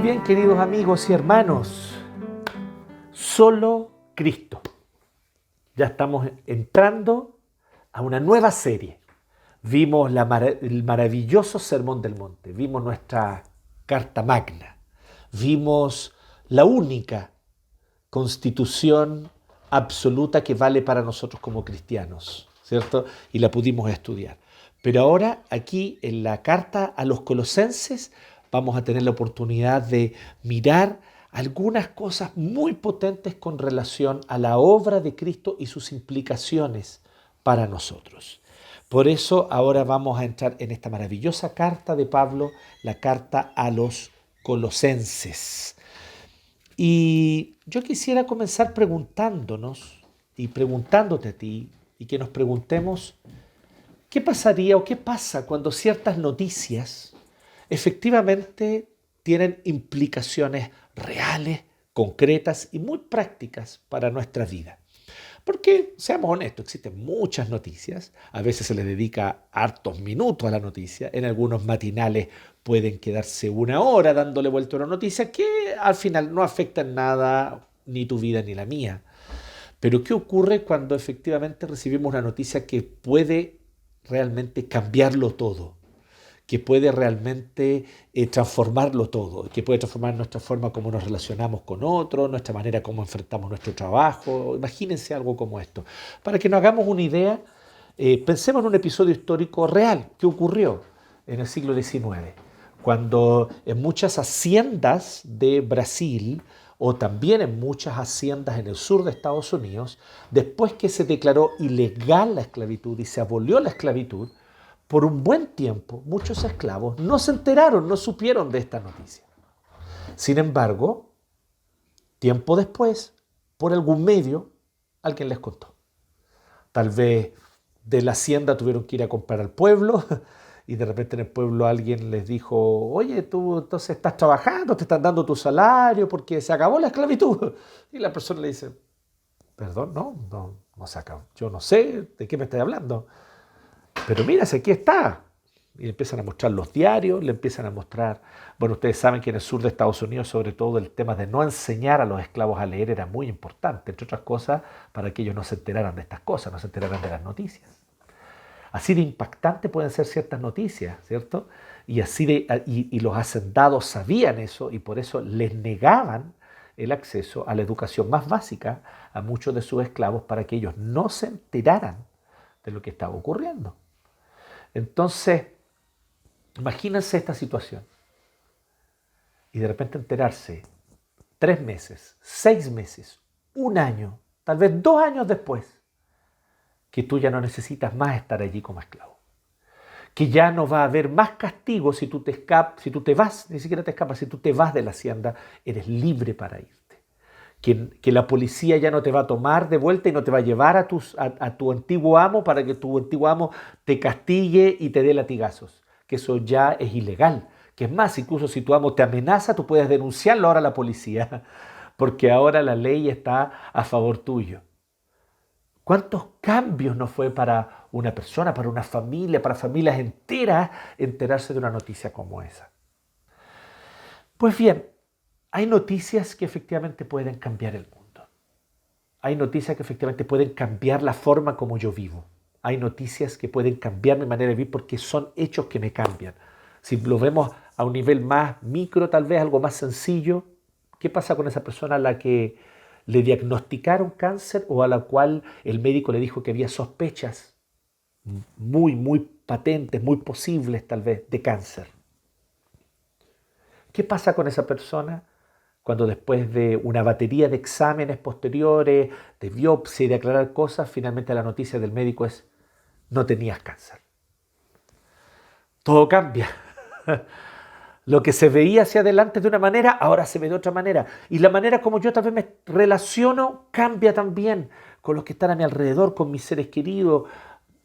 bien, queridos amigos y hermanos, solo Cristo. Ya estamos entrando a una nueva serie. Vimos el maravilloso Sermón del Monte, vimos nuestra Carta Magna, vimos la única constitución absoluta que vale para nosotros como cristianos, ¿cierto? Y la pudimos estudiar. Pero ahora aquí en la carta a los Colosenses vamos a tener la oportunidad de mirar algunas cosas muy potentes con relación a la obra de Cristo y sus implicaciones para nosotros. Por eso ahora vamos a entrar en esta maravillosa carta de Pablo, la carta a los Colosenses. Y yo quisiera comenzar preguntándonos y preguntándote a ti y que nos preguntemos qué pasaría o qué pasa cuando ciertas noticias efectivamente tienen implicaciones reales, concretas y muy prácticas para nuestra vida. Porque, seamos honestos, existen muchas noticias, a veces se les dedica hartos minutos a la noticia, en algunos matinales pueden quedarse una hora dándole vuelta a una noticia que al final no afecta en nada ni tu vida ni la mía. Pero ¿qué ocurre cuando efectivamente recibimos una noticia que puede realmente cambiarlo todo? Que puede realmente transformarlo todo, que puede transformar nuestra forma como nos relacionamos con otros, nuestra manera como enfrentamos nuestro trabajo. Imagínense algo como esto. Para que nos hagamos una idea, pensemos en un episodio histórico real que ocurrió en el siglo XIX, cuando en muchas haciendas de Brasil o también en muchas haciendas en el sur de Estados Unidos, después que se declaró ilegal la esclavitud y se abolió la esclavitud, por un buen tiempo, muchos esclavos no se enteraron, no supieron de esta noticia. Sin embargo, tiempo después, por algún medio, alguien les contó. Tal vez de la hacienda tuvieron que ir a comprar al pueblo y de repente en el pueblo alguien les dijo, oye, tú entonces estás trabajando, te están dando tu salario porque se acabó la esclavitud. Y la persona le dice, perdón, no se acabó. Yo no sé de qué me estás hablando. Pero mira, si aquí está. Y le empiezan a mostrar los diarios, le empiezan a mostrar... Bueno, ustedes saben que en el sur de Estados Unidos, sobre todo, el tema de no enseñar a los esclavos a leer era muy importante, entre otras cosas, para que ellos no se enteraran de estas cosas, no se enteraran de las noticias. Así de impactante pueden ser ciertas noticias, ¿cierto? Y los hacendados sabían eso y por eso les negaban el acceso a la educación más básica a muchos de sus esclavos para que ellos no se enteraran de lo que estaba ocurriendo. Entonces, imagínense esta situación y de repente enterarse 3 meses, 6 meses, 1 año, tal vez 2 años después, que tú ya no necesitas más estar allí como esclavo. Que ya no va a haber más castigo si tú te escapas, si tú te vas, ni siquiera te escapas, si tú te vas de la hacienda, eres libre para irte. Que la policía ya no te va a tomar de vuelta y no te va a llevar a tu antiguo amo para que tu antiguo amo te castigue y te dé latigazos. Que eso ya es ilegal. Que es más, incluso si tu amo te amenaza, tú puedes denunciarlo ahora a la policía, porque ahora la ley está a favor tuyo. ¿Cuántos cambios no fue para una persona, para una familia, para familias enteras enterarse de una noticia como esa? Pues bien, hay noticias que efectivamente pueden cambiar el mundo. Hay noticias que efectivamente pueden cambiar la forma como yo vivo. Hay noticias que pueden cambiar mi manera de vivir porque son hechos que me cambian. Si lo vemos a un nivel más micro, tal vez algo más sencillo, ¿qué pasa con esa persona a la que le diagnosticaron cáncer o a la cual el médico le dijo que había sospechas muy patentes, muy posibles tal vez, de cáncer? ¿Qué pasa con esa persona cuando después de una batería de exámenes posteriores, de biopsia y de aclarar cosas, finalmente la noticia del médico es no tenías cáncer? Todo cambia. Lo que se veía hacia adelante de una manera, ahora se ve de otra manera. Y la manera como yo tal vez me relaciono cambia también con los que están a mi alrededor, con mis seres queridos.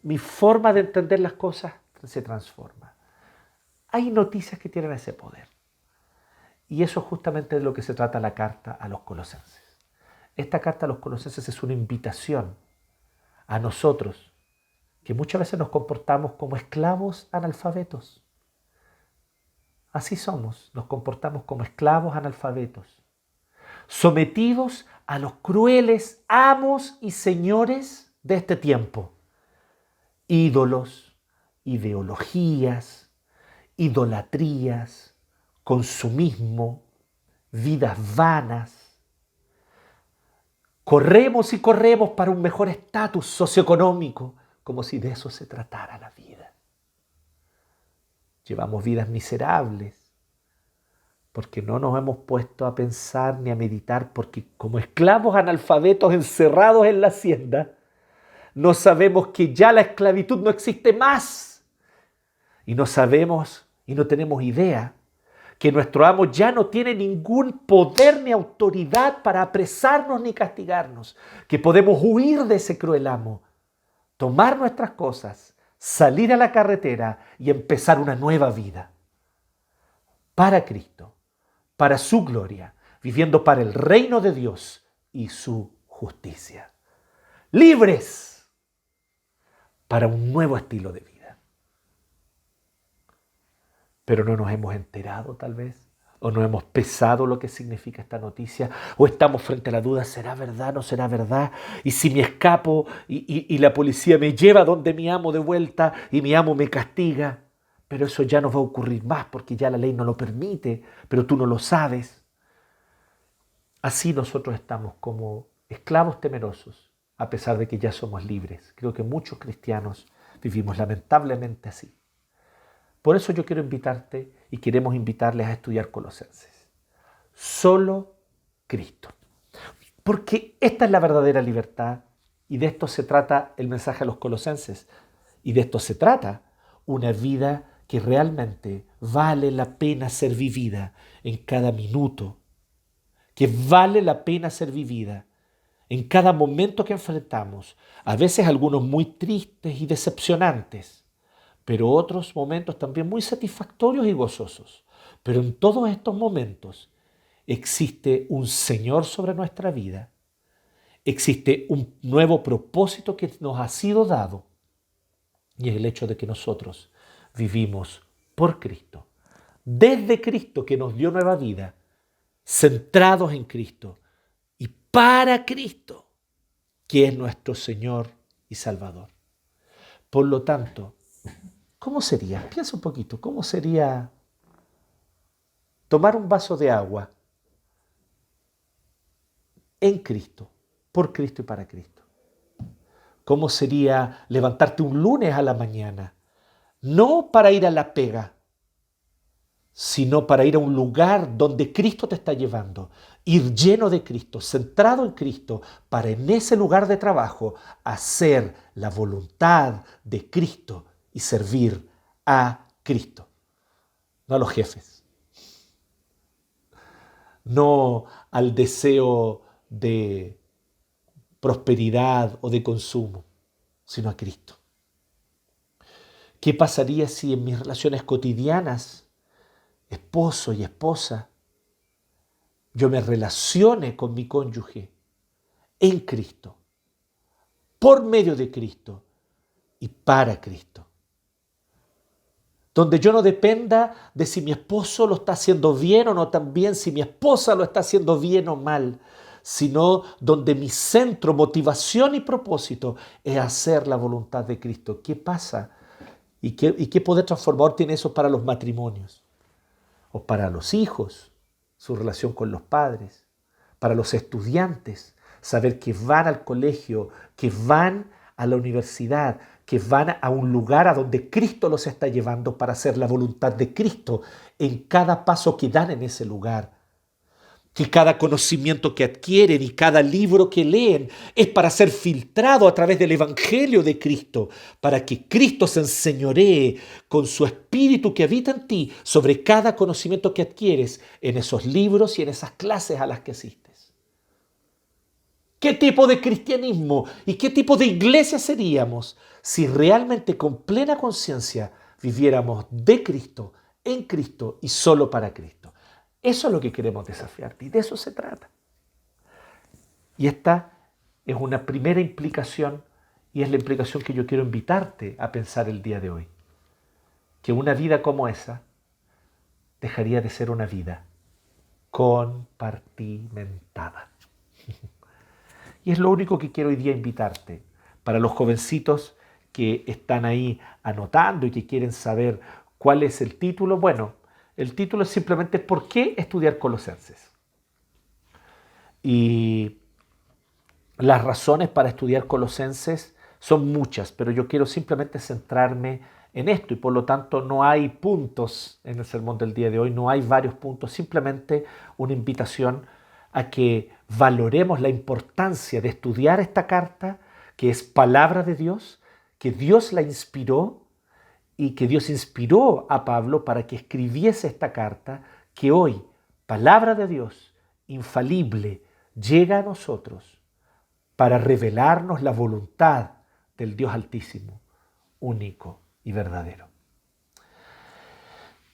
Mi forma de entender las cosas se transforma. Hay noticias que tienen ese poder. Y eso es justamente de lo que se trata la carta a los Colosenses. Esta carta a los Colosenses es una invitación a nosotros, que muchas veces nos comportamos como esclavos analfabetos, Así somos, nos comportamos como esclavos analfabetos, sometidos a los crueles amos y señores de este tiempo. Ídolos, ideologías, idolatrías, consumismo, vidas vanas. Corremos y corremos para un mejor estatus socioeconómico, como si de eso se tratara la vida. Llevamos vidas miserables, porque no nos hemos puesto a pensar ni a meditar, porque como esclavos analfabetos encerrados en la hacienda, no sabemos que ya la esclavitud no existe más. Y no sabemos y no tenemos idea que nuestro amo ya no tiene ningún poder ni autoridad para apresarnos ni castigarnos, que podemos huir de ese cruel amo, tomar nuestras cosas, salir a la carretera y empezar una nueva vida. Para Cristo, para su gloria, viviendo para el reino de Dios y su justicia. Libres para un nuevo estilo de vida. Pero no nos hemos enterado tal vez, o no hemos pesado lo que significa esta noticia, o estamos frente a la duda, ¿será verdad, no será verdad? Y si me escapo y la policía me lleva donde mi amo de vuelta y mi amo me castiga, pero eso ya no va a ocurrir más porque ya la ley no lo permite, pero tú no lo sabes. Así nosotros estamos como esclavos temerosos, a pesar de que ya somos libres. Creo que muchos cristianos vivimos lamentablemente así. Por eso yo quiero invitarte y queremos invitarles a estudiar Colosenses. Solo Cristo. Porque esta es la verdadera libertad y de esto se trata el mensaje a los colosenses. Y de esto se trata una vida que realmente vale la pena ser vivida en cada minuto. Que vale la pena ser vivida en cada momento que enfrentamos. A veces algunos muy tristes y decepcionantes, pero otros momentos también muy satisfactorios y gozosos. Pero en todos estos momentos existe un Señor sobre nuestra vida, existe un nuevo propósito que nos ha sido dado, y es el hecho de que nosotros vivimos por Cristo, desde Cristo que nos dio nueva vida, centrados en Cristo y para Cristo, que es nuestro Señor y Salvador. Por lo tanto, ¿cómo sería? Piensa un poquito, ¿cómo sería tomar un vaso de agua en Cristo, por Cristo y para Cristo? ¿Cómo sería levantarte un lunes a la mañana, no para ir a la pega, sino para ir a un lugar donde Cristo te está llevando, ir lleno de Cristo, centrado en Cristo, para en ese lugar de trabajo hacer la voluntad de Cristo y servir a Cristo, no a los jefes, no al deseo de prosperidad o de consumo, sino a Cristo. ¿Qué pasaría si en mis relaciones cotidianas, esposo y esposa, yo me relacione con mi cónyuge en Cristo, por medio de Cristo y para Cristo? Donde yo no dependa de si mi esposo lo está haciendo bien o no tan bien, si mi esposa lo está haciendo bien o mal, sino donde mi centro, motivación y propósito es hacer la voluntad de Cristo. ¿Qué pasa? ¿Y qué poder transformador tiene eso para los matrimonios? O para los hijos, su relación con los padres, para los estudiantes, saber que van al colegio, que van a la universidad, que van a un lugar a donde Cristo los está llevando para hacer la voluntad de Cristo en cada paso que dan en ese lugar. Que cada conocimiento que adquieren y cada libro que leen es para ser filtrado a través del Evangelio de Cristo, para que Cristo se enseñoree con su Espíritu que habita en ti sobre cada conocimiento que adquieres en esos libros y en esas clases a las que asistes. ¿Qué tipo de cristianismo y qué tipo de iglesia seríamos si realmente con plena conciencia viviéramos de Cristo, en Cristo y solo para Cristo? Eso es lo que queremos desafiarte y de eso se trata. Y esta es una primera implicación y es la implicación que yo quiero invitarte a pensar el día de hoy. Que una vida como esa dejaría de ser una vida compartimentada. Y es lo único que quiero hoy día invitarte. Para los jovencitos que están ahí anotando y que quieren saber cuál es el título, bueno, el título es simplemente ¿por qué estudiar Colosenses? Y las razones para estudiar Colosenses son muchas, pero yo quiero simplemente centrarme en esto y por lo tanto no hay puntos en el sermón del día de hoy, no hay varios puntos, simplemente una invitación a que valoremos la importancia de estudiar esta carta, que es palabra de Dios, que Dios la inspiró y que Dios inspiró a Pablo para que escribiese esta carta, que hoy, palabra de Dios, infalible, llega a nosotros para revelarnos la voluntad del Dios Altísimo, único y verdadero.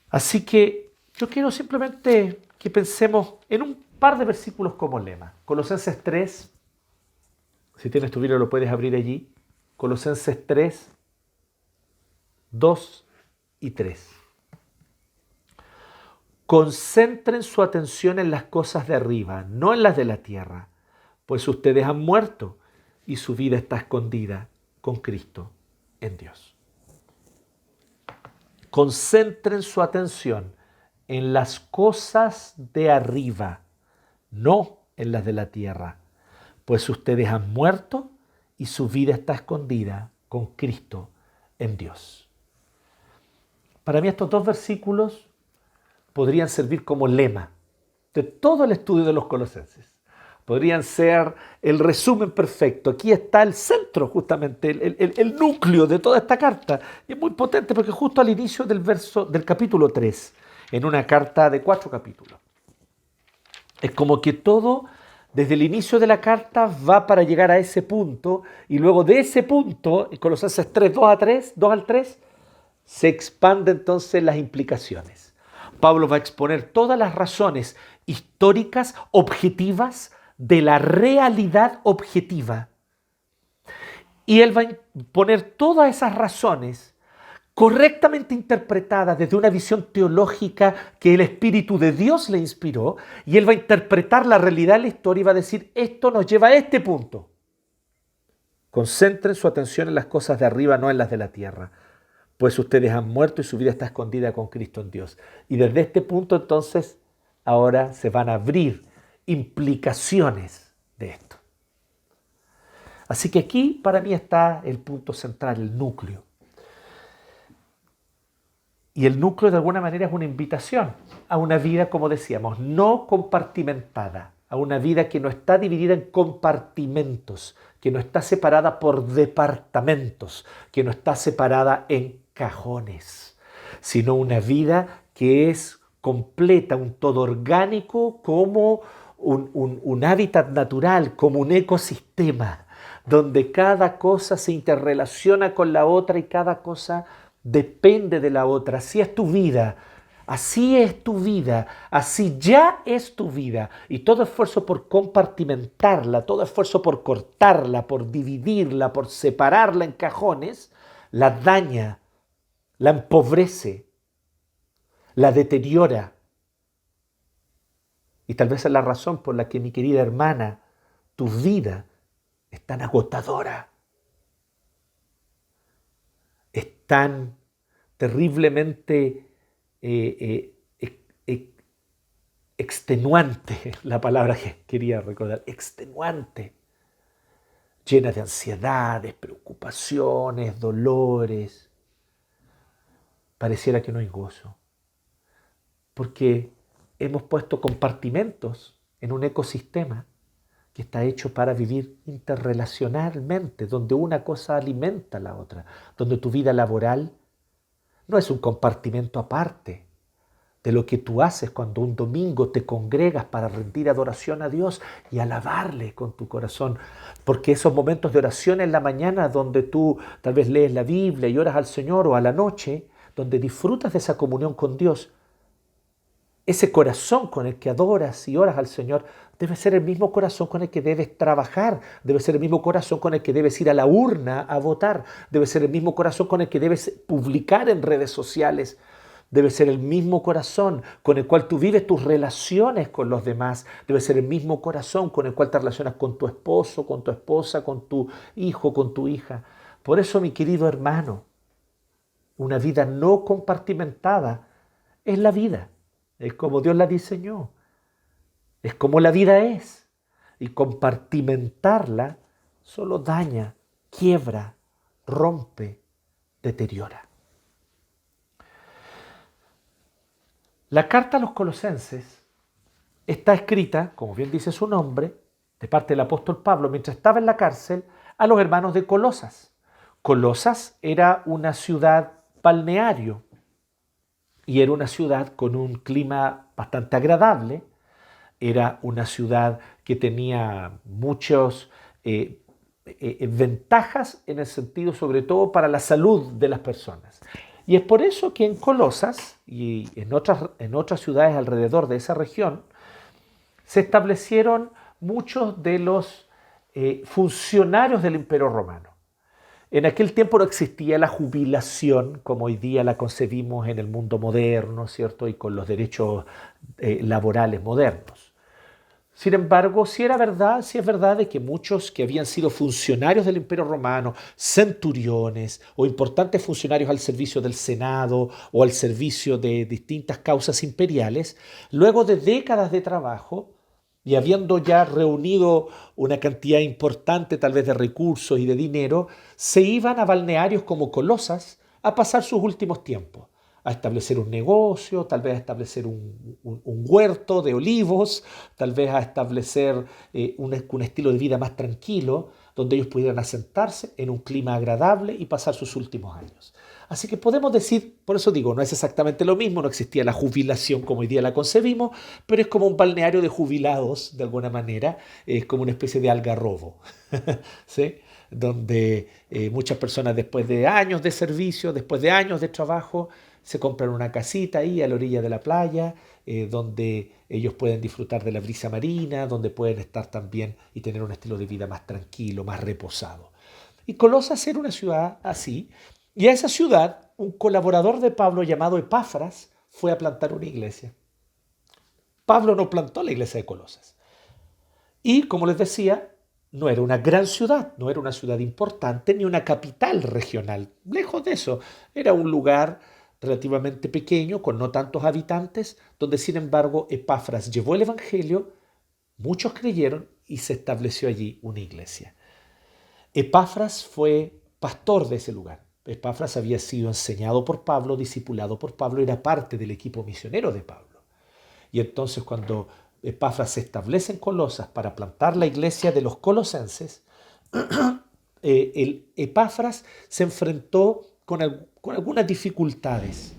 Así que yo quiero simplemente que pensemos en un par de versículos como lema. Colosenses 3, si tienes tu Biblia lo puedes abrir allí. Colosenses 3, 2 y 3. Concentren su atención en las cosas de arriba, no en las de la tierra, pues ustedes han muerto y su vida está escondida con Cristo en Dios. Concentren su atención en las cosas de arriba, no en las de la tierra, pues ustedes han muerto y su vida está escondida con Cristo en Dios. Para mí estos dos versículos podrían servir como lema de todo el estudio de los Colosenses. Podrían ser el resumen perfecto. Aquí está el centro, justamente, el núcleo de toda esta carta. Y es muy potente porque justo al inicio del capítulo 3, en una carta de 4 capítulos. Es como que todo, desde el inicio de la carta, va para llegar a ese punto, y luego de ese punto, en Colosenses 3, 2 al 3, se expanden entonces las implicaciones. Pablo va a exponer todas las razones históricas, objetivas, de la realidad objetiva. Y él va a poner todas esas razones correctamente interpretadas desde una visión teológica que el Espíritu de Dios le inspiró, y él va a interpretar la realidad de la historia y va a decir, esto nos lleva a este punto. Concentren su atención en las cosas de arriba, no en las de la tierra, pues ustedes han muerto y su vida está escondida con Cristo en Dios. Y desde este punto entonces, ahora se van a abrir implicaciones de esto. Así que aquí para mí está el punto central, el núcleo. Y el núcleo de alguna manera es una invitación a una vida, como decíamos, no compartimentada, a una vida que no está dividida en compartimentos, que no está separada por departamentos, que no está separada en cajones, sino una vida que es completa, un todo orgánico, como un hábitat natural, como un ecosistema, donde cada cosa se interrelaciona con la otra y cada cosa depende de la otra. Así es tu vida, así es tu vida, así ya es tu vida. Y todo esfuerzo por compartimentarla, todo esfuerzo por cortarla, por dividirla, por separarla en cajones, la daña, la empobrece, la deteriora. Y tal vez es la razón por la que, mi querida hermana, tu vida es tan agotadora, es tan terriblemente extenuante, la palabra que quería recordar, extenuante, llena de ansiedades, preocupaciones, dolores. Pareciera que no hay gozo, porque hemos puesto compartimentos en un ecosistema que está hecho para vivir interrelacionalmente, donde una cosa alimenta a la otra, donde tu vida laboral no es un compartimento aparte de lo que tú haces cuando un domingo te congregas para rendir adoración a Dios y alabarle con tu corazón, porque esos momentos de oración en la mañana donde tú tal vez lees la Biblia y oras al Señor, o a la noche, donde disfrutas de esa comunión con Dios, ese corazón con el que adoras y oras al Señor debe ser el mismo corazón con el que debes trabajar, debe ser el mismo corazón con el que debes ir a la urna a votar, debe ser el mismo corazón con el que debes publicar en redes sociales Debe ser el mismo corazón con el cual tú vives tus relaciones con los demás. Debe ser el mismo corazón con el cual te relacionas con tu esposo, con tu esposa, con tu hijo, con tu hija. Por eso, mi querido hermano, una vida no compartimentada es la vida. Es como Dios la diseñó. Es como la vida es. Y compartimentarla solo daña, quiebra, rompe, deteriora. La carta a los Colosenses está escrita, como bien dice su nombre, de parte del apóstol Pablo, mientras estaba en la cárcel, a los hermanos de Colosas. Colosas era una ciudad balneario y era una ciudad con un clima bastante agradable. Era una ciudad que tenía muchas ventajas en el sentido, sobre todo, para la salud de las personas. Y es por eso que en Colosas y en otras ciudades alrededor de esa región se establecieron muchos de los funcionarios del Imperio Romano. En aquel tiempo no existía la jubilación como hoy día la concebimos en el mundo moderno, ¿cierto? Y con los derechos laborales modernos. Sin embargo, sí es verdad de que muchos que habían sido funcionarios del Imperio Romano, centuriones o importantes funcionarios al servicio del Senado o al servicio de distintas causas imperiales, luego de décadas de trabajo y habiendo ya reunido una cantidad importante tal vez de recursos y de dinero, se iban a balnearios como Colosas a pasar sus últimos tiempos, a establecer un negocio, tal vez a establecer un huerto de olivos, tal vez a establecer un estilo de vida más tranquilo, donde ellos pudieran asentarse en un clima agradable y pasar sus últimos años. Así que podemos decir, por eso digo, no es exactamente lo mismo, no existía la jubilación como hoy día la concebimos, pero es como un balneario de jubilados, de alguna manera, es como una especie de algarrobo, ¿sí? Donde muchas personas después de años de servicio, después de años de trabajo, se compran una casita ahí a la orilla de la playa, donde ellos pueden disfrutar de la brisa marina, donde pueden estar también y tener un estilo de vida más tranquilo, más reposado. Y Colosas era una ciudad así, y a esa ciudad un colaborador de Pablo llamado Epafras fue a plantar una iglesia. Pablo no plantó la iglesia de Colosas. Y como les decía, no era una gran ciudad, no era una ciudad importante ni una capital regional. Lejos de eso, era un lugar relativamente pequeño, con no tantos habitantes, donde sin embargo Epafras llevó el evangelio, muchos creyeron y se estableció allí una iglesia. Epafras fue pastor de ese lugar. Epafras había sido enseñado por Pablo, discipulado por Pablo, era parte del equipo misionero de Pablo. Y entonces cuando Epafras se establece en Colosas para plantar la iglesia de los colosenses, el Epafras se enfrentó con algunas dificultades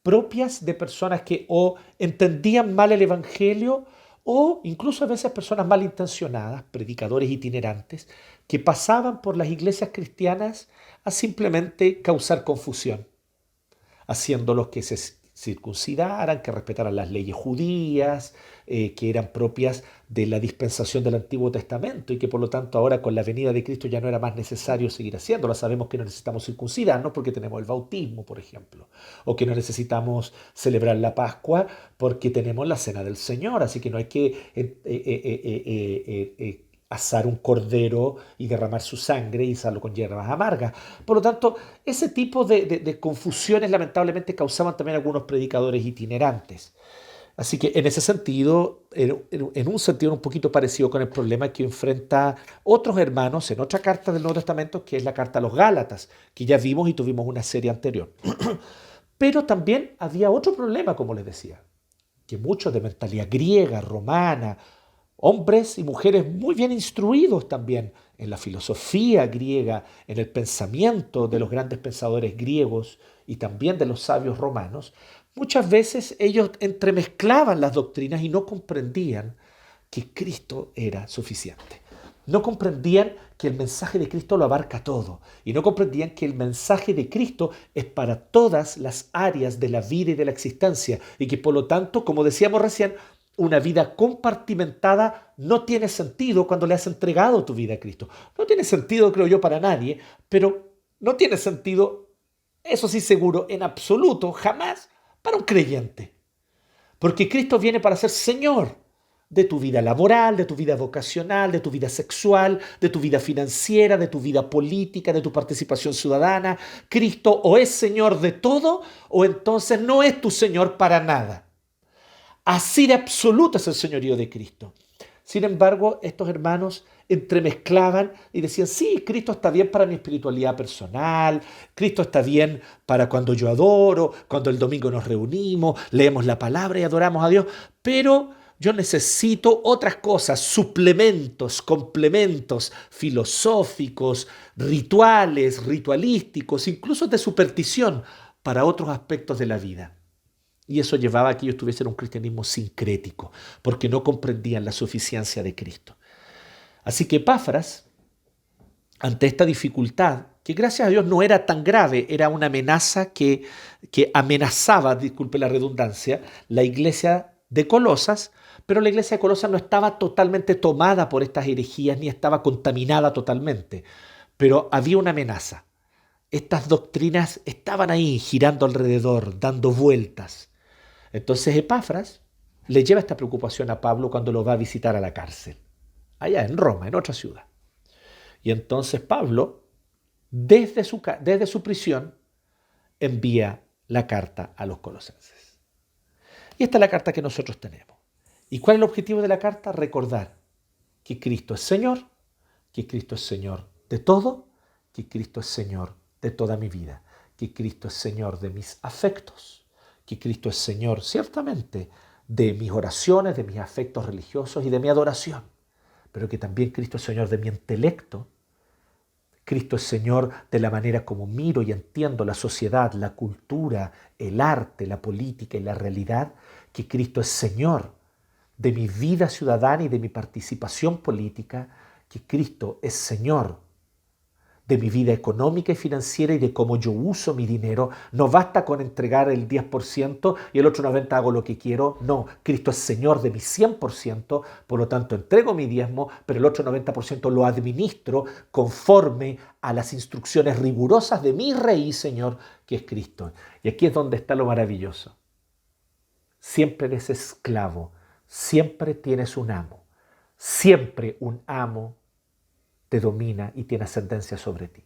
propias de personas que o entendían mal el evangelio o incluso a veces personas malintencionadas, predicadores itinerantes, que pasaban por las iglesias cristianas a simplemente causar confusión, haciéndolos que se circuncidaran, que respetaran las leyes judías, que eran propias de la dispensación del Antiguo Testamento y que por lo tanto ahora con la venida de Cristo ya no era más necesario seguir haciéndolo. Sabemos que no necesitamos circuncidarnos porque tenemos el bautismo, por ejemplo, o que no necesitamos celebrar la Pascua porque tenemos la Cena del Señor, así que no hay que asar un cordero y derramar su sangre y usarlo con hierbas amargas. Por lo tanto, ese tipo de confusiones lamentablemente causaban también algunos predicadores itinerantes. Así que en ese sentido, en un sentido un poquito parecido con el problema que enfrenta otros hermanos en otra carta del Nuevo Testamento, que es la carta a los Gálatas, que ya vimos y tuvimos una serie anterior. Pero también había otro problema, como les decía, que muchos de mentalidad griega, romana, hombres y mujeres muy bien instruidos también en la filosofía griega, en el pensamiento de los grandes pensadores griegos y también de los sabios romanos, muchas veces ellos entremezclaban las doctrinas y no comprendían que Cristo era suficiente. No comprendían que el mensaje de Cristo lo abarca todo y no comprendían que el mensaje de Cristo es para todas las áreas de la vida y de la existencia y que por lo tanto, como decíamos recién, una vida compartimentada no tiene sentido cuando le has entregado tu vida a Cristo. No tiene sentido, creo yo, para nadie, pero no tiene sentido Eso sí seguro, en absoluto, jamás para un creyente. Porque Cristo viene para ser Señor de tu vida laboral, de tu vida vocacional, de tu vida sexual, de tu vida financiera, de tu vida política, de tu participación ciudadana. Cristo o es Señor de todo o entonces no es tu Señor para nada. Así de absoluto es el señorío de Cristo. Sin embargo, estos hermanos entremezclaban y decían, sí, Cristo está bien para mi espiritualidad personal, Cristo está bien para cuando yo adoro, cuando el domingo nos reunimos, leemos la palabra y adoramos a Dios, pero yo necesito otras cosas, suplementos, complementos filosóficos, rituales, ritualísticos, incluso de superstición para otros aspectos de la vida. Y eso llevaba a que ellos tuviesen un cristianismo sincrético, porque no comprendían la suficiencia de Cristo. Así que Epafras, ante esta dificultad, que gracias a Dios no era tan grave, era una amenaza que amenazaba, disculpe la redundancia, la iglesia de Colosas, pero la iglesia de Colosas no estaba totalmente tomada por estas herejías ni estaba contaminada totalmente, pero había una amenaza. Estas doctrinas estaban ahí girando alrededor, dando vueltas. Entonces Epafras le lleva esta preocupación a Pablo cuando lo va a visitar a la cárcel, allá en Roma, en otra ciudad. Y entonces Pablo, desde su prisión, envía la carta a los colosenses. Y esta es la carta que nosotros tenemos. ¿Y cuál es el objetivo de la carta? Recordar que Cristo es Señor, que Cristo es Señor de todo, que Cristo es Señor de toda mi vida, que Cristo es Señor de mis afectos, que Cristo es Señor, ciertamente, de mis oraciones, de mis afectos religiosos y de mi adoración, pero que también Cristo es Señor de mi intelecto, Cristo es Señor de la manera como miro y entiendo la sociedad, la cultura, el arte, la política y la realidad, que Cristo es Señor de mi vida ciudadana y de mi participación política, que Cristo es Señor de mi vida económica y financiera y de cómo yo uso mi dinero. No basta con entregar el 10% y el otro 90% hago lo que quiero. No, Cristo es Señor de mi 100%, por lo tanto entrego mi diezmo, pero el otro 90% lo administro conforme a las instrucciones rigurosas de mi Rey, Señor, que es Cristo. Y aquí es donde está lo maravilloso. Siempre eres esclavo, siempre tienes un amo, siempre un amo te domina y tiene ascendencia sobre ti.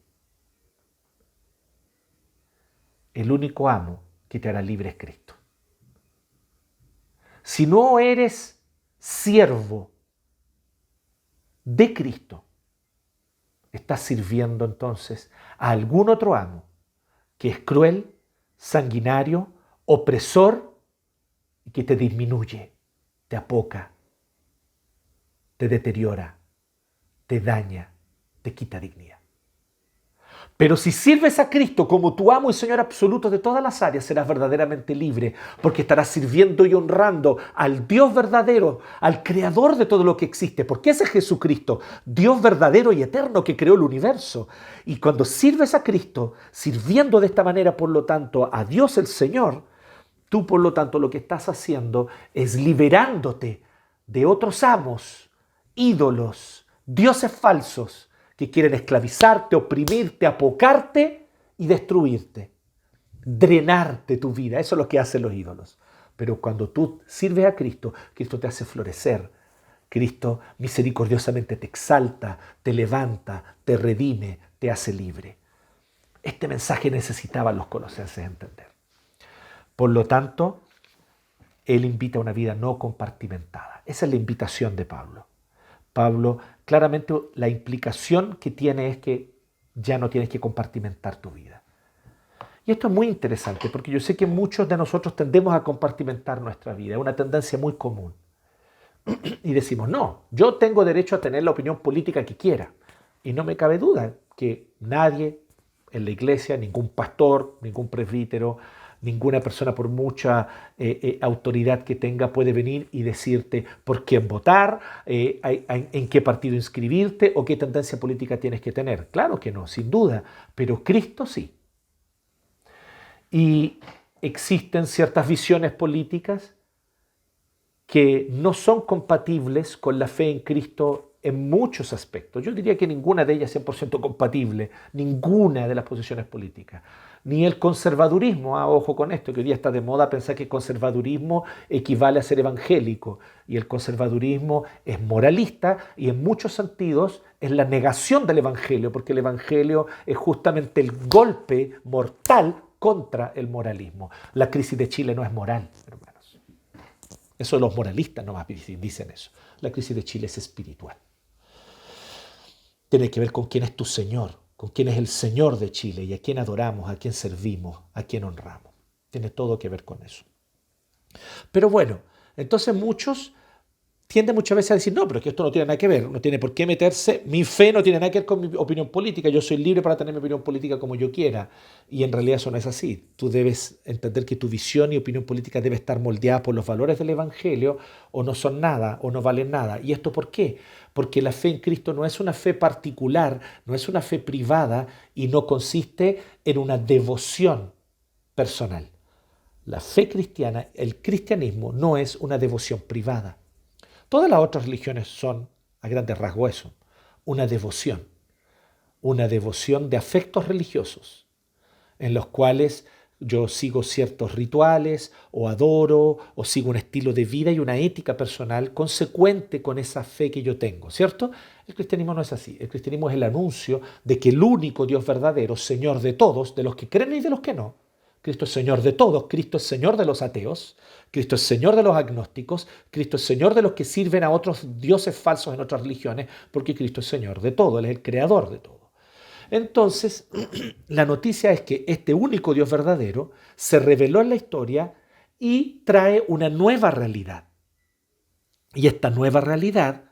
El único amo que te hará libre es Cristo. Si no eres siervo de Cristo, estás sirviendo entonces a algún otro amo que es cruel, sanguinario, opresor y que te disminuye, te apoca, te deteriora, te daña, te quita dignidad. Pero si sirves a Cristo como tu amo y Señor absoluto de todas las áreas, serás verdaderamente libre, porque estarás sirviendo y honrando al Dios verdadero, al creador de todo lo que existe, porque ese es Jesucristo, Dios verdadero y eterno que creó el universo. Y cuando sirves a Cristo, sirviendo de esta manera, por lo tanto, a Dios el Señor, tú, por lo tanto, lo que estás haciendo es liberándote de otros amos, ídolos, dioses falsos que quieren esclavizarte, oprimirte, apocarte y destruirte, drenarte tu vida. Eso es lo que hacen los ídolos. Pero cuando tú sirves a Cristo, Cristo te hace florecer. Cristo misericordiosamente te exalta, te levanta, te redime, te hace libre. Este mensaje necesitaban los colosenses entender. Por lo tanto, Él invita a una vida no compartimentada. Esa es la invitación de Pablo. Pablo, claramente la implicación que tiene es que ya no tienes que compartimentar tu vida. Y esto es muy interesante porque yo sé que muchos de nosotros tendemos a compartimentar nuestra vida. Es una tendencia muy común. Y decimos, no, yo tengo derecho a tener la opinión política que quiera. Y no me cabe duda que nadie en la iglesia, ningún pastor, ningún presbítero, ninguna persona por mucha autoridad que tenga puede venir y decirte por quién votar, en qué partido inscribirte o qué tendencia política tienes que tener. Claro que no, sin duda, pero Cristo sí. Y existen ciertas visiones políticas que no son compatibles con la fe en Cristo en muchos aspectos. Yo diría que ninguna de ellas es 100% compatible, ninguna de las posiciones políticas. Ni el conservadurismo, ojo con esto, que hoy día está de moda pensar que el conservadurismo equivale a ser evangélico. Y el conservadurismo es moralista y en muchos sentidos es la negación del evangelio, porque el evangelio es justamente el golpe mortal contra el moralismo. La crisis de Chile no es moral, hermanos. Eso los moralistas nomás dicen eso. La crisis de Chile es espiritual. Tiene que ver con quién es tu Señor, con quién es el Señor de Chile y a quién adoramos, a quién servimos, a quién honramos. Tiene todo que ver con eso. Pero bueno, entonces muchos tienden muchas veces a decir, no, pero es que esto no tiene nada que ver, no tiene por qué meterse, mi fe no tiene nada que ver con mi opinión política, yo soy libre para tener mi opinión política como yo quiera. Y en realidad eso no es así. Tú debes entender que tu visión y opinión política debe estar moldeada por los valores del Evangelio o no son nada o no valen nada. ¿Y esto por qué? Porque la fe en Cristo no es una fe particular, no es una fe privada y no consiste en una devoción personal. La fe cristiana, el cristianismo, no es una devoción privada. Todas las otras religiones son, a grandes rasgos, eso, una devoción de afectos religiosos, en los cuales yo sigo ciertos rituales, o adoro, o sigo un estilo de vida y una ética personal consecuente con esa fe que yo tengo, ¿cierto? El cristianismo no es así. El cristianismo es el anuncio de que el único Dios verdadero, Señor de todos, de los que creen y de los que no, Cristo es Señor de todos, Cristo es Señor de los ateos, Cristo es Señor de los agnósticos, Cristo es Señor de los que sirven a otros dioses falsos en otras religiones, porque Cristo es Señor de todo, Él es el creador de todo. Entonces, la noticia es que este único Dios verdadero se reveló en la historia y trae una nueva realidad. Y esta nueva realidad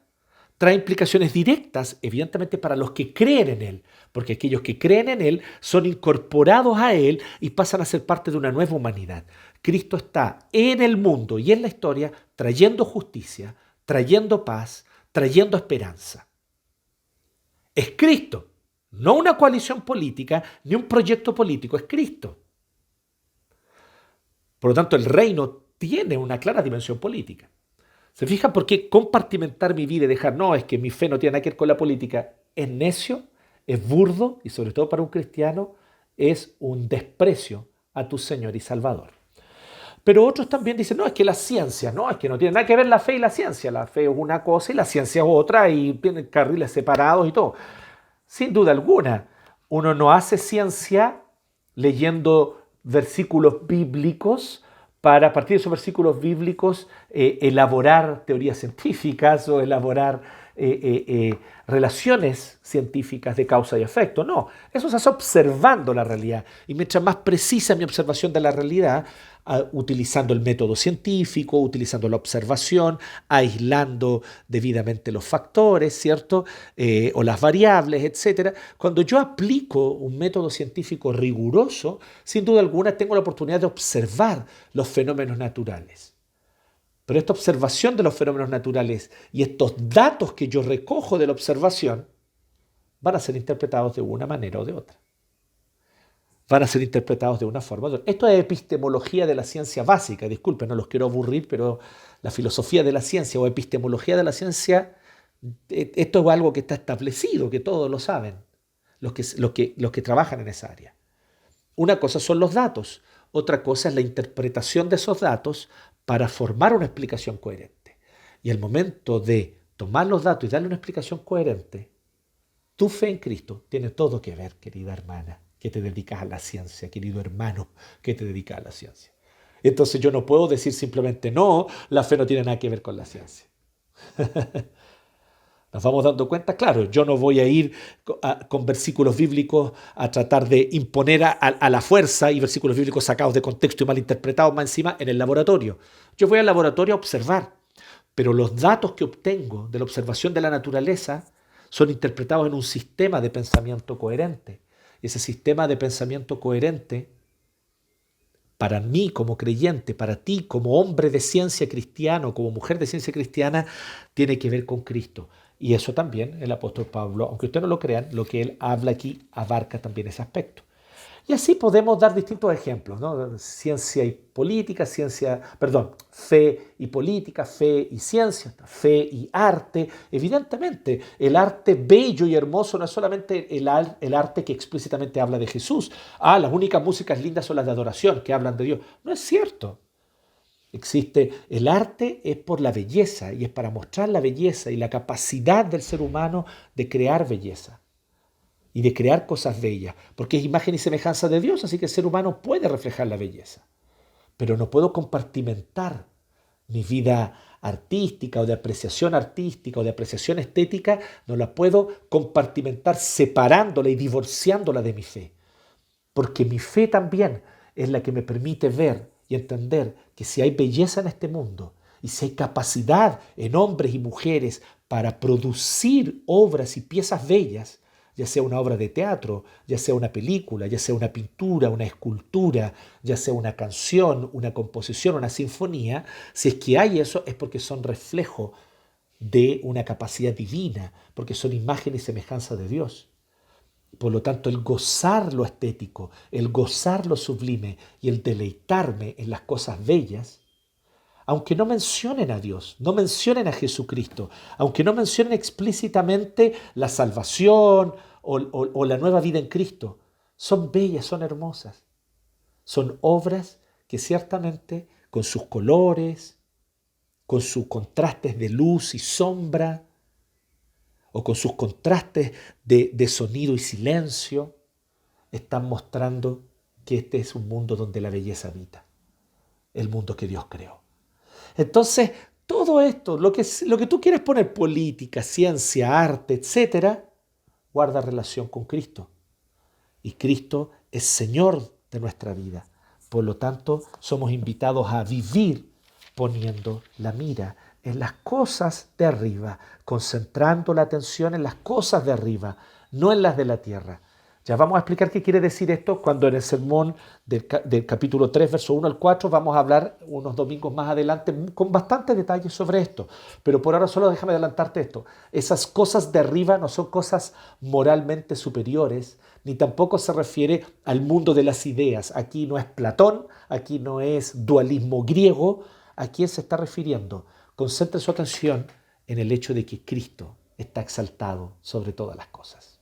trae implicaciones directas, evidentemente, para los que creen en Él, porque aquellos que creen en Él son incorporados a Él y pasan a ser parte de una nueva humanidad. Cristo está en el mundo y en la historia trayendo justicia, trayendo paz, trayendo esperanza. Es Cristo, no una coalición política ni un proyecto político, es Cristo. Por lo tanto, el reino tiene una clara dimensión política. ¿Se fijan por qué compartimentar mi vida y dejar, no, es que mi fe no tiene nada que ver con la política? Es necio, es burdo y sobre todo para un cristiano es un desprecio a tu Señor y Salvador. Pero otros también dicen, no, es que la ciencia, no, es que no tiene nada que ver la fe y la ciencia. La fe es una cosa y la ciencia es otra y tienen carriles separados y todo. Sin duda alguna, uno no hace ciencia leyendo versículos bíblicos para, a partir de esos versículos bíblicos, elaborar teorías científicas o elaborar relaciones científicas de causa y efecto. No, eso se hace observando la realidad. Y mientras más precisa mi observación de la realidad, utilizando el método científico, utilizando la observación, aislando debidamente los factores, ¿cierto? O las variables, etc. Cuando yo aplico un método científico riguroso, sin duda alguna tengo la oportunidad de observar los fenómenos naturales. Pero esta observación de los fenómenos naturales y estos datos que yo recojo de la observación van a ser interpretados de una manera o de otra. Van a ser interpretados de una forma o de otra. Esto es epistemología de la ciencia básica. Disculpen, no los quiero aburrir, pero la filosofía de la ciencia o epistemología de la ciencia, esto es algo que está establecido, que todos lo saben, los que trabajan en esa área. Una cosa son los datos, otra cosa es la interpretación de esos datos para formar una explicación coherente. Y al momento de tomar los datos y darle una explicación coherente, tu fe en Cristo tiene todo que ver, querida hermana, que te dedicas a la ciencia, querido hermano, que te dedicas a la ciencia. Entonces yo no puedo decir simplemente, no, la fe no tiene nada que ver con la ciencia. Nos vamos dando cuenta, claro, yo no voy a ir con versículos bíblicos a tratar de imponer a la fuerza y versículos bíblicos sacados de contexto y mal interpretados más encima en el laboratorio. Yo voy al laboratorio a observar, pero los datos que obtengo de la observación de la naturaleza son interpretados en un sistema de pensamiento coherente. Ese sistema de pensamiento coherente, para mí como creyente, para ti como hombre de ciencia cristiano, como mujer de ciencia cristiana, tiene que ver con Cristo. Y eso también el apóstol Pablo, aunque ustedes no lo crean, lo que él habla aquí abarca también ese aspecto. Y así podemos dar distintos ejemplos, ¿no? Ciencia y política, fe y política, fe y ciencia, fe y arte. Evidentemente, el arte bello y hermoso no es solamente el arte que explícitamente habla de Jesús. Las únicas músicas lindas son las de adoración, que hablan de Dios. No es cierto. El arte es por la belleza y es para mostrar la belleza y la capacidad del ser humano de crear belleza y de crear cosas bellas, porque es imagen y semejanza de Dios, así que el ser humano puede reflejar la belleza. Pero no puedo compartimentar mi vida artística o de apreciación artística o de apreciación estética, no la puedo compartimentar separándola y divorciándola de mi fe. Porque mi fe también es la que me permite ver y entender que si hay belleza en este mundo y si hay capacidad en hombres y mujeres para producir obras y piezas bellas, ya sea una obra de teatro, ya sea una película, ya sea una pintura, una escultura, ya sea una canción, una composición, una sinfonía, si es que hay eso es porque son reflejo de una capacidad divina, porque son imagen y semejanza de Dios. Por lo tanto, el gozar lo estético, el gozar lo sublime y el deleitarme en las cosas bellas, aunque no mencionen a Dios, no mencionen a Jesucristo, aunque no mencionen explícitamente la salvación o la nueva vida en Cristo, son bellas, son hermosas. Son obras que ciertamente con sus colores, con sus contrastes de luz y sombra, o con sus contrastes de sonido y silencio, están mostrando que este es un mundo donde la belleza habita, el mundo que Dios creó. Entonces, todo esto, lo que tú quieres poner, política, ciencia, arte, etcétera, guarda relación con Cristo. Y Cristo es Señor de nuestra vida. Por lo tanto, somos invitados a vivir poniendo la mira en las cosas de arriba, concentrando la atención en las cosas de arriba, no en las de la tierra. Ya vamos a explicar qué quiere decir esto cuando en el sermón del capítulo 3, verso 1 al 4, vamos a hablar unos domingos más adelante con bastante detalle sobre esto. Pero por ahora solo déjame adelantarte esto. Esas cosas de arriba no son cosas moralmente superiores, ni tampoco se refiere al mundo de las ideas. Aquí no es Platón, aquí no es dualismo griego. ¿A quién se está refiriendo? Concentre su atención en el hecho de que Cristo está exaltado sobre todas las cosas.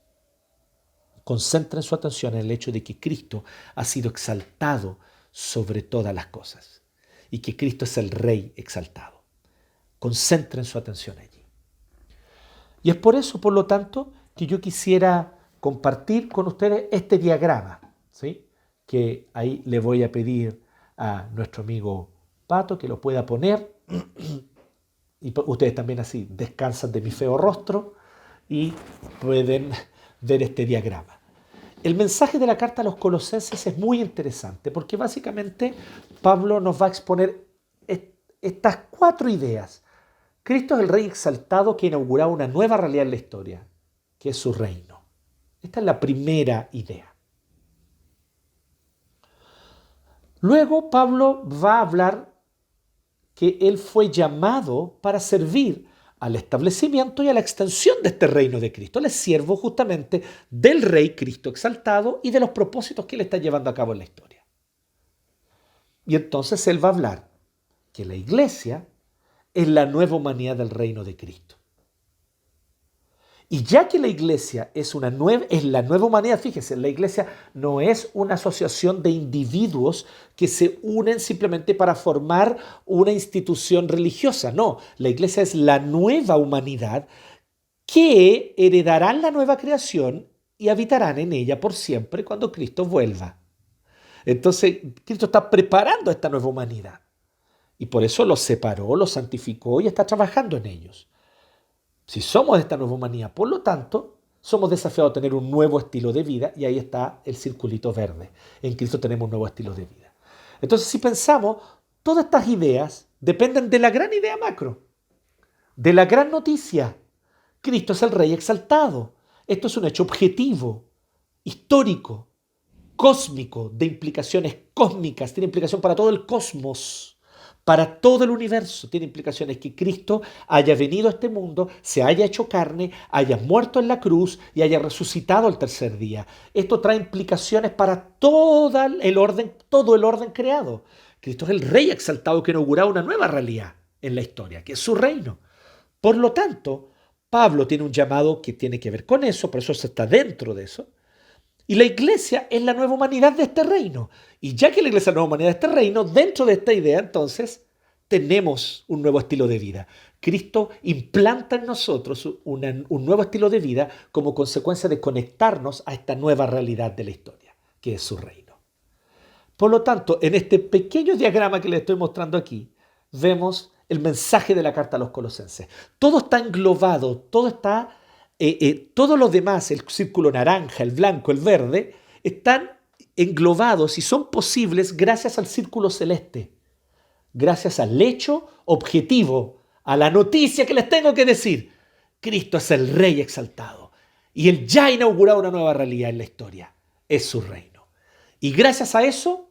Concentren su atención en el hecho de que Cristo ha sido exaltado sobre todas las cosas y que Cristo es el Rey exaltado. Concentren su atención allí. Y es por eso, por lo tanto, que yo quisiera compartir con ustedes este diagrama, ¿sí? Que ahí le voy a pedir a nuestro amigo Pato que lo pueda poner. Y ustedes también así descansan de mi feo rostro y pueden ver este diagrama. El mensaje de la carta a los Colosenses es muy interesante porque básicamente Pablo nos va a exponer estas 4 ideas. Cristo es el Rey exaltado que inauguraba una nueva realidad en la historia, que es su reino. Esta es la primera idea. Luego Pablo va a hablar que él fue llamado para servir al establecimiento y a la extensión de este reino de Cristo. Él es siervo justamente del Rey Cristo exaltado y de los propósitos que él está llevando a cabo en la historia. Y entonces él va a hablar que la iglesia es la nueva humanidad del reino de Cristo. Y ya que la iglesia es la nueva humanidad, fíjese, la iglesia no es una asociación de individuos que se unen simplemente para formar una institución religiosa. No, la iglesia es la nueva humanidad que heredarán la nueva creación y habitarán en ella por siempre cuando Cristo vuelva. Entonces, Cristo está preparando esta nueva humanidad. Y por eso los separó, los santificó y está trabajando en ellos. Si somos de esta nueva humanidad, por lo tanto, somos desafiados a tener un nuevo estilo de vida y ahí está el circulito verde. En Cristo tenemos un nuevo estilo de vida. Entonces, si pensamos, todas estas ideas dependen de la gran idea macro, de la gran noticia. Cristo es el Rey exaltado. Esto es un hecho objetivo, histórico, cósmico, de implicaciones cósmicas, tiene implicación para todo el cosmos. para todo el universo. Tiene implicaciones que Cristo haya venido a este mundo, se haya hecho carne, haya muerto en la cruz y haya resucitado al tercer día. Esto trae implicaciones para todo el orden creado. Cristo es el Rey exaltado que inaugura una nueva realidad en la historia, que es su reino. Por lo tanto, Pablo tiene un llamado que tiene que ver con eso, por eso se está dentro de eso. Y la iglesia es la nueva humanidad de este reino. Y ya que la iglesia es la nueva humanidad de este reino, dentro de esta idea, entonces, tenemos un nuevo estilo de vida. Cristo implanta en nosotros un nuevo estilo de vida como consecuencia de conectarnos a esta nueva realidad de la historia, que es su reino. Por lo tanto, en este pequeño diagrama que les estoy mostrando aquí, vemos el mensaje de la carta a los Colosenses. Todo está englobado, todo lo demás, el círculo naranja, el blanco, el verde, están englobados y son posibles gracias al círculo celeste, gracias al hecho objetivo, a la noticia que les tengo que decir. Cristo es el Rey exaltado y Él ya ha inaugurado una nueva realidad en la historia, es su reino. Y gracias a eso,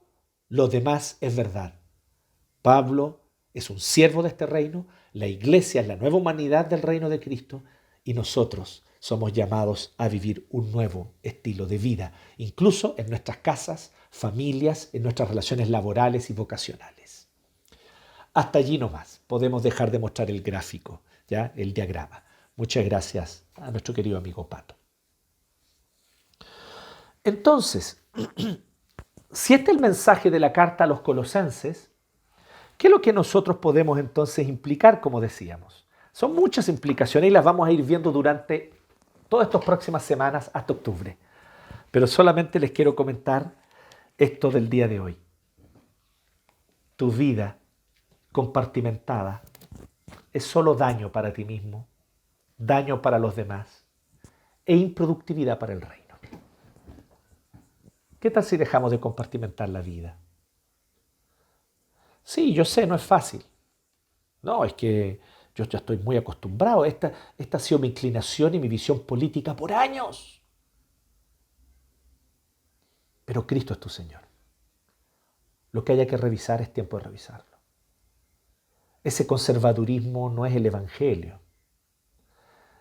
lo demás es verdad. Pablo es un siervo de este reino, la iglesia es la nueva humanidad del reino de Cristo y nosotros somos llamados a vivir un nuevo estilo de vida, incluso en nuestras casas, familias, en nuestras relaciones laborales y vocacionales. Hasta allí nomás podemos dejar de mostrar el gráfico, ¿ya? El diagrama. Muchas gracias a nuestro querido amigo Pato. Entonces, si este es el mensaje de la carta a los Colosenses, ¿qué es lo que nosotros podemos entonces implicar, como decíamos? Son muchas implicaciones y las vamos a ir viendo durante todas estas próximas semanas hasta octubre. Pero solamente les quiero comentar esto del día de hoy. Tu vida compartimentada es solo daño para ti mismo, daño para los demás e improductividad para el reino. ¿Qué tal si dejamos de compartimentar la vida? Sí, yo sé, no es fácil. No, es que yo ya estoy muy acostumbrado. Esta ha sido mi inclinación y mi visión política por años. Pero Cristo es tu Señor. Lo que haya que revisar es tiempo de revisarlo. Ese conservadurismo no es el Evangelio.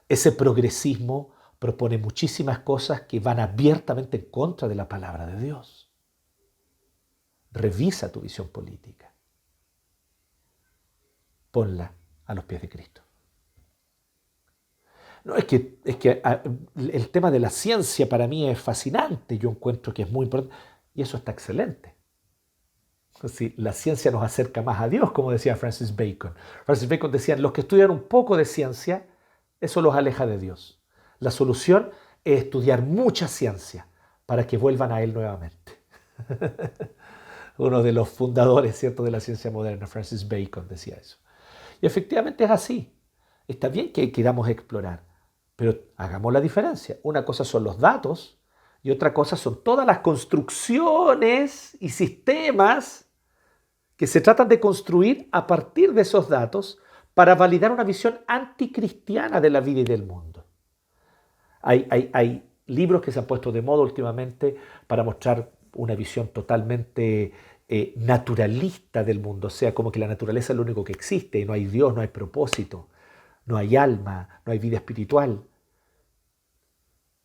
Ese progresismo propone muchísimas cosas que van abiertamente en contra de la palabra de Dios. Revisa tu visión política. Ponla a los pies de Cristo. No, es que el tema de la ciencia para mí es fascinante. Yo encuentro que es muy importante. Y eso está excelente. Sí, la ciencia nos acerca más a Dios, como decía Francis Bacon. Francis Bacon decía, los que estudian un poco de ciencia, eso los aleja de Dios. La solución es estudiar mucha ciencia para que vuelvan a Él nuevamente. Uno de los fundadores, ¿cierto?, de la ciencia moderna, Francis Bacon, decía eso. Y efectivamente es así. Está bien que queramos explorar, pero hagamos la diferencia. Una cosa son los datos y otra cosa son todas las construcciones y sistemas que se tratan de construir a partir de esos datos para validar una visión anticristiana de la vida y del mundo. Hay libros que se han puesto de moda últimamente para mostrar una visión totalmente naturalista del mundo, o sea, como que la naturaleza es lo único que existe, y no hay Dios, no hay propósito, no hay alma, no hay vida espiritual.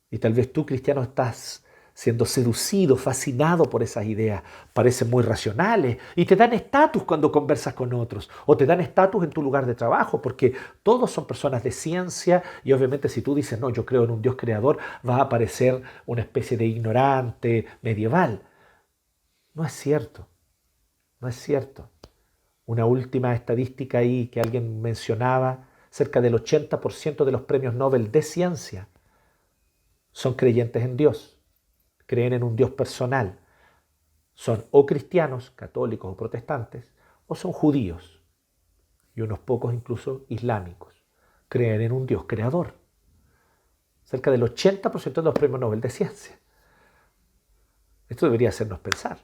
Y tal vez tú, cristiano, estás siendo seducido, fascinado por esas ideas. Parecen muy racionales y te dan estatus cuando conversas con otros o te dan estatus en tu lugar de trabajo porque todos son personas de ciencia y obviamente si tú dices, no, yo creo en un Dios creador, vas a parecer una especie de ignorante medieval. No es cierto, no es cierto. Una última estadística ahí que alguien mencionaba, cerca del 80% de los premios Nobel de ciencia son creyentes en Dios. Creen en un Dios personal. Son o cristianos, católicos o protestantes, o son judíos, y unos pocos incluso islámicos. Creen en un Dios creador. Cerca del 80% de los premios Nobel de ciencia. Esto debería hacernos pensar.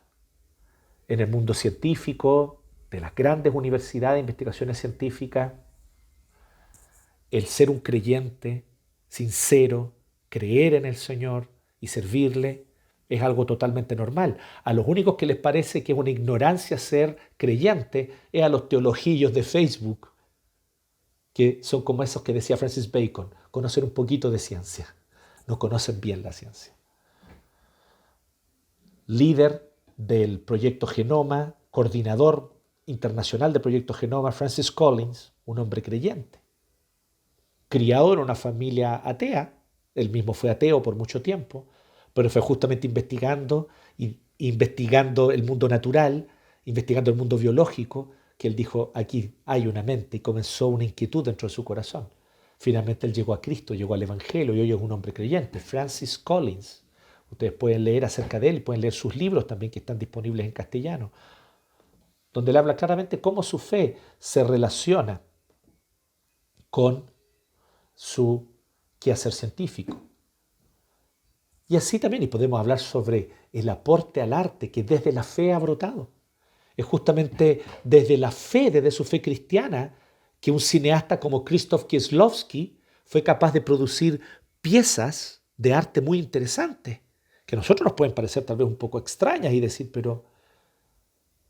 En el mundo científico, de las grandes universidades de investigaciones científicas, el ser un creyente sincero, creer en el Señor y servirle, Es algo totalmente normal. A los únicos que les parece que es una ignorancia ser creyente es a los teologillos de Facebook, que son como esos que decía Francis Bacon, conocen un poquito de ciencia, no conocen bien la ciencia. Líder del proyecto Genoma, coordinador internacional del proyecto Genoma, Francis Collins, un hombre creyente, criado en una familia atea, él mismo fue ateo por mucho tiempo, pero fue justamente investigando el mundo natural, investigando el mundo biológico, que él dijo, aquí hay una mente, y comenzó una inquietud dentro de su corazón. Finalmente él llegó a Cristo, llegó al Evangelio, y hoy es un hombre creyente, Francis Collins. Ustedes pueden leer acerca de él, pueden leer sus libros también que están disponibles en castellano, donde él habla claramente cómo su fe se relaciona con su quehacer científico. Y así también, y podemos hablar sobre el aporte al arte que desde la fe ha brotado. Es justamente desde la fe, desde su fe cristiana, que un cineasta como Krzysztof Kieslowski fue capaz de producir piezas de arte muy interesantes, que a nosotros nos pueden parecer tal vez un poco extrañas y decir, pero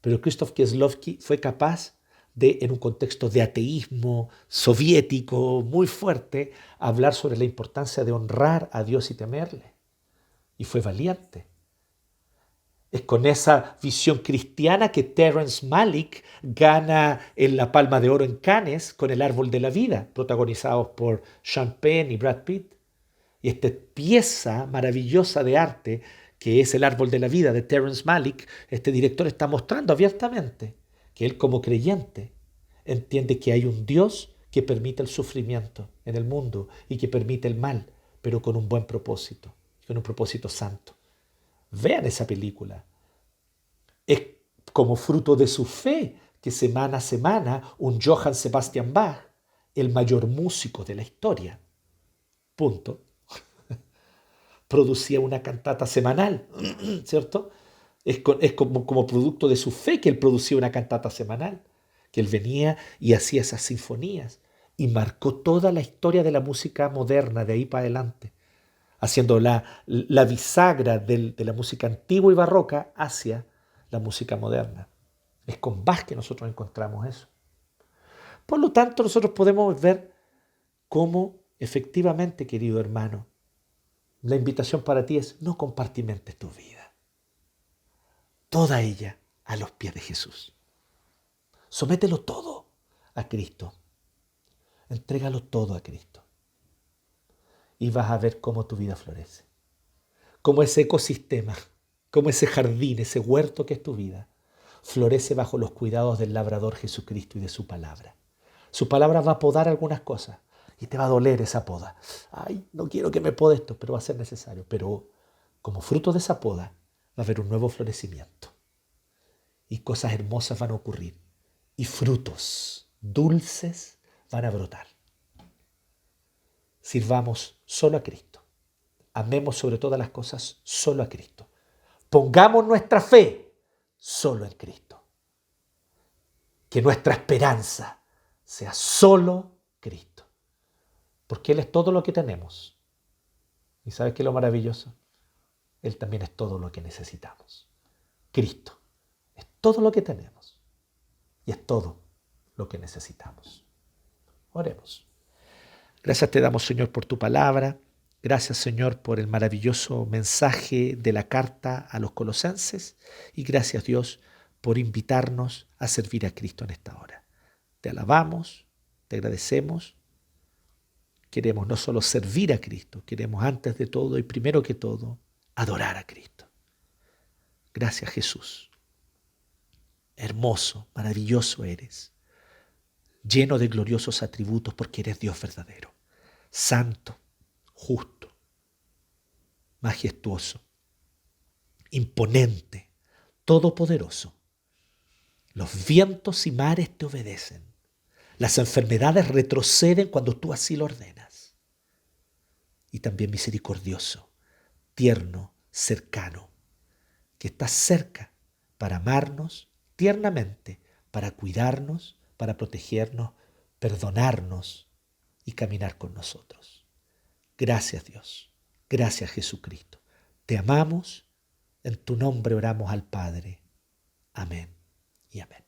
Krzysztof Kieslowski fue capaz de, en un contexto de ateísmo soviético muy fuerte, hablar sobre la importancia de honrar a Dios y temerle. Y fue valiente. Es con esa visión cristiana que Terrence Malick gana en la Palma de Oro en Cannes con El Árbol de la Vida, protagonizados por Sean Penn y Brad Pitt. Y esta pieza maravillosa de arte, que es El Árbol de la Vida de Terrence Malick, este director está mostrando abiertamente que él como creyente entiende que hay un Dios que permite el sufrimiento en el mundo y que permite el mal, pero con un buen propósito, con un propósito santo. Vean esa película. Es como fruto de su fe que semana a semana un Johann Sebastian Bach, el mayor músico de la historia, punto, producía una cantata semanal, ¿cierto? Es como producto de su fe que él producía una cantata semanal, que él venía y hacía esas sinfonías y marcó toda la historia de la música moderna de ahí para adelante, haciendo la bisagra de la música antigua y barroca hacia la música moderna. Es con Bach que nosotros encontramos eso. Por lo tanto, nosotros podemos ver cómo efectivamente, querido hermano, la invitación para ti es no compartimentes tu vida. Toda ella a los pies de Jesús. Somételo todo a Cristo. Entrégalo todo a Cristo. Y vas a ver cómo tu vida florece. Cómo ese ecosistema, cómo ese jardín, ese huerto que es tu vida, florece bajo los cuidados del labrador Jesucristo y de su palabra. Su palabra va a podar algunas cosas y te va a doler esa poda. Ay, no quiero que me pode esto, pero va a ser necesario. Pero como fruto de esa poda va a haber un nuevo florecimiento. Y cosas hermosas van a ocurrir. Y frutos dulces van a brotar. Sirvamos solo a Cristo. Amemos sobre todas las cosas solo a Cristo. Pongamos nuestra fe solo en Cristo. Que nuestra esperanza sea solo Cristo. Porque Él es todo lo que tenemos. ¿Y sabes qué es lo maravilloso? Él también es todo lo que necesitamos. Cristo es todo lo que tenemos. Y es todo lo que necesitamos. Oremos. Gracias te damos, Señor, por tu palabra. Gracias, Señor, por el maravilloso mensaje de la carta a los colosenses. Y gracias, Dios, por invitarnos a servir a Cristo en esta hora. Te alabamos, te agradecemos. Queremos no solo servir a Cristo, queremos antes de todo y primero que todo, adorar a Cristo. Gracias, Jesús. Hermoso, maravilloso eres, lleno de gloriosos atributos porque eres Dios verdadero, santo, justo, majestuoso, imponente, todopoderoso. Los vientos y mares te obedecen. Las enfermedades retroceden cuando tú así lo ordenas. Y también misericordioso, tierno, cercano, que estás cerca para amarnos tiernamente, para cuidarnos, para protegernos, perdonarnos y caminar con nosotros. Gracias, Dios. Gracias, Jesucristo. Te amamos En tu nombre oramos al Padre. Amén y amén.